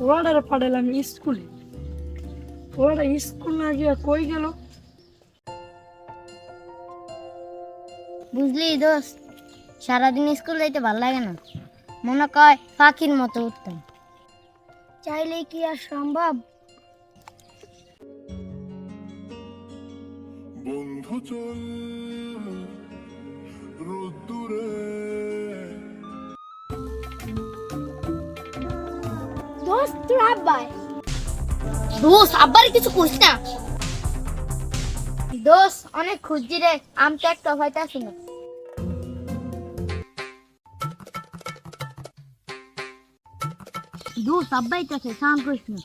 ওরাডারে পাঠালাম স্কুলে, ওরা স্কুল না গিয়ে কই গেল? বুঝলি দোস্ত, সারাদিন স্কুল যাইতে ভালো লাগে না, মনে কয় পাখির মতো উঠতাম। চাইলে কি আর সম্ভব? বন্ধু চল রোদ্দুরে। দোস্ত তোর আব্বাই। দোস্ত আব্বারে কিছু কইস না। দোস্ত অনেক খুঁজছি রে, আম তো একটা হইতাছি না। দোস্ত আব্বাই কাছে সাউন্ড করিস না।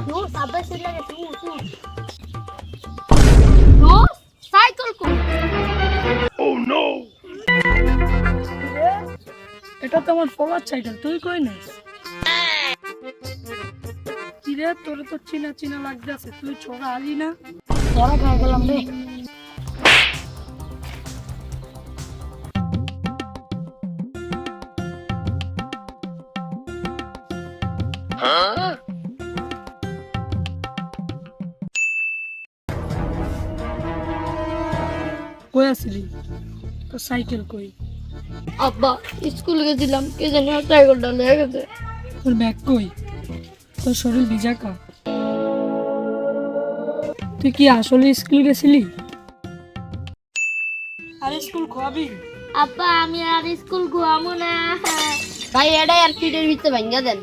দোস্ত আব্বাই চলে গেছে। দোস্ত সাইকেল কই? এটা তো আমার ফলার সাইকেল, তুই কই না? কিরে তোর তো চিনা চিনা লাগতেছে, তুই ছোড়া আলি না? ধরা খাই গেলাম রে। কই আসিলি? তো সাইকেল কই? আব্বা স্কুল গেছিলাম, কে জানি আমার সাইকেলটা নিয়ে গেছে। তোর ব্যাগ কই? তোর শরীর ভিজা কা? তুই কি আসলে স্কুল গেছিলি? আরে স্কুল খাবি? আব্বা আমি আর স্কুল ঘুমাবো না। ভাই এটাই আর পিঠের ভিতরে ভাঙ্গা দেন।